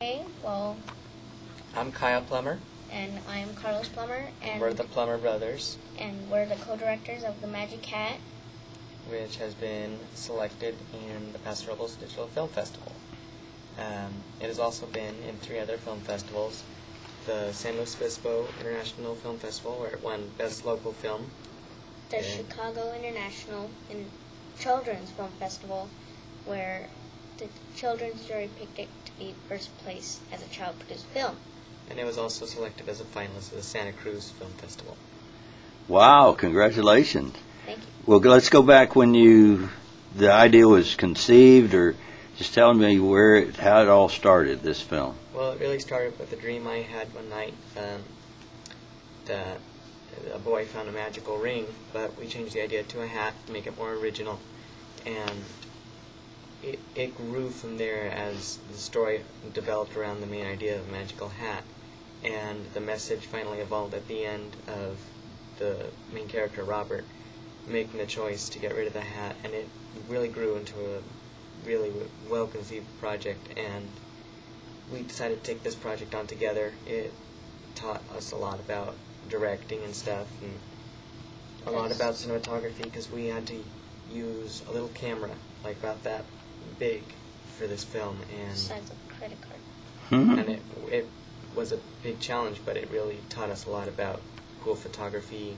Hey, well, I'm Kyle Plummer. and I'm Carlos Plummer, and We're the Plummer Brothers, and we're the co-directors of the Magic Hat. which has been selected in the Paso Robles Digital Film Festival. It has also been in 3 other film festivals. The San Luis Obispo International Film Festival, where it won Best Local Film. The Yeah. Chicago International Children's Film Festival, where the children's jury picked it to be first place as a child-produced film. And it was also selected as a finalist at the Santa Cruz Film Festival. Wow, congratulations. Thank you. Well, let's go back when the idea was conceived, or just tell me how it all started, this film. Well, it really started with a dream I had one night that a boy found a magical ring, but we changed the idea to a hat to make it more original. And it grew from there as the story developed around the main idea of a magical hat. And the message finally evolved at the end of the main character, Robert, making the choice to get rid of the hat. And it really grew into a really well-conceived project. And we decided to take this project on together. It taught us a lot about directing and stuff, and a lot about cinematography, because we had to use a little camera, like about that big, for this film, and Size of a credit card. and it was a big challenge, but it really taught us a lot about cool photography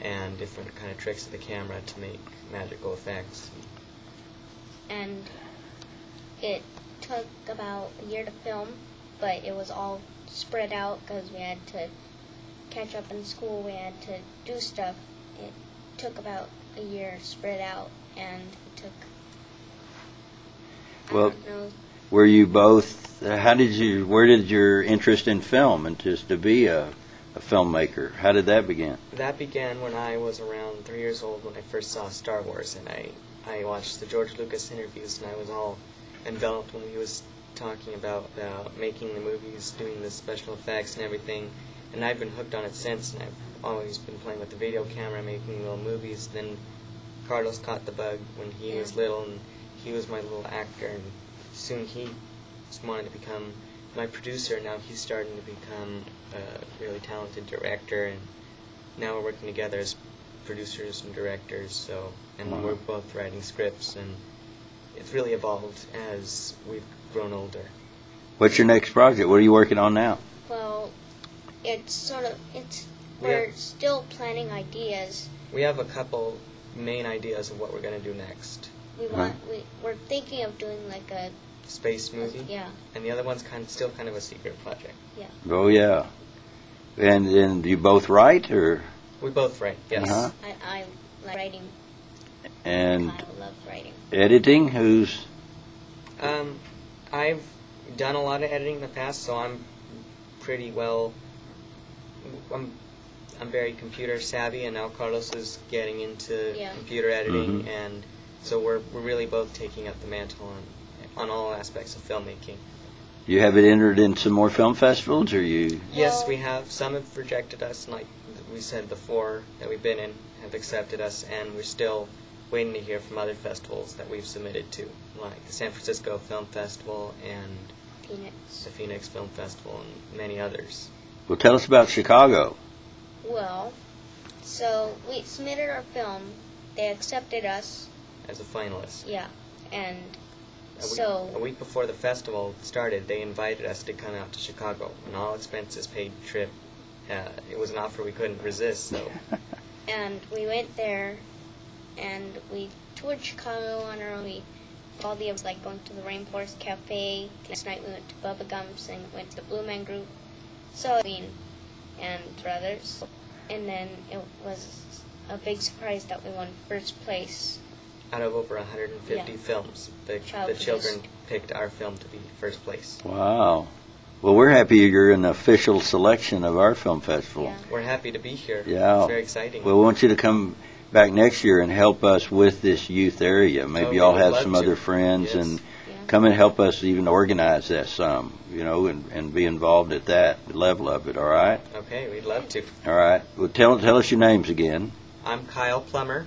and different kind of tricks of the camera to make magical effects. And it took about a year to film, but it was all spread out because we had to catch up in school, we had to do stuff. It took about a year spread out, and it took, Well, I don't know, Were you both, where did your interest in film and just to be a filmmaker, how did that begin? That began when I was around 3 years old, when I first saw Star Wars, and I watched the George Lucas interviews, and I was all enveloped when he was talking about making the movies, doing the special effects and everything, and I've been hooked on it since, and I've always been playing with the video camera, making little movies. Then Carlos caught the bug when he was little, and he was my little actor, and soon he just wanted to become my producer. Now he's starting to become a really talented director, and now we're working together as producers and directors, and we're both writing scripts, and it's really evolved as we've grown older. What's your next project? What are you working on now? well, we're still planning ideas. We have a couple main ideas of what we're going to do next. We're thinking of doing like a Space movie, yeah. and the other one's still kind of a secret project. Oh, yeah. And you both write, or? We both write, yes. Uh-huh. I like writing. And Kyle loves writing. editing, who's? I've done a lot of editing in the past, so I'm pretty well. I'm very computer savvy, and now Carlos is getting into computer editing, and so we're really both taking up the mantle on all aspects of filmmaking. You have it entered in some more film festivals, or you? Yes, we have. Some have rejected us, and like we said before, that we've been in have accepted us, and we're still waiting to hear from other festivals that we've submitted to, like the San Francisco Film Festival and the Phoenix Film Festival, and many others. Well, tell us about Chicago. Well, so we submitted our film. They accepted us. As a finalist. Yeah, and a week before the festival started, they invited us to come out to Chicago, an all-expenses paid trip. It was an offer we couldn't resist, so. And we went there, and we toured Chicago on our own. We all the like going to the Rainforest Cafe. Last night we went to Bubba Gump's and went to the Blue Man Group. So and Brothers, and then it was a big surprise that we won first place. Out of over 150 films, the children picked our film to be first place. Wow. Well, we're happy you're an official selection of our film festival. Yeah. We're happy to be here. Yeah. It's very exciting. Well, we want you to come back next year and help us with this youth area. Maybe y'all have some other friends and come and help us even organize that some, and be involved at that level of it, all right? Okay, we'd love to. All right. Well, tell us your names again. I'm Kyle Plummer.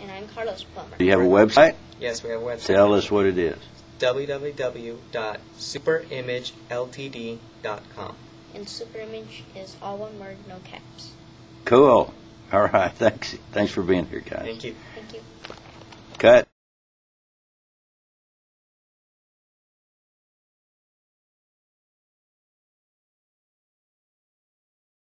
And I'm Carlos Plummer. Do you have a website? Yes, we have a website. Tell us what it is. www.superImageLTD.com. And Super Image is all one word, no caps. Cool. All right. Thanks for being here, guys. Thank you. Thank you.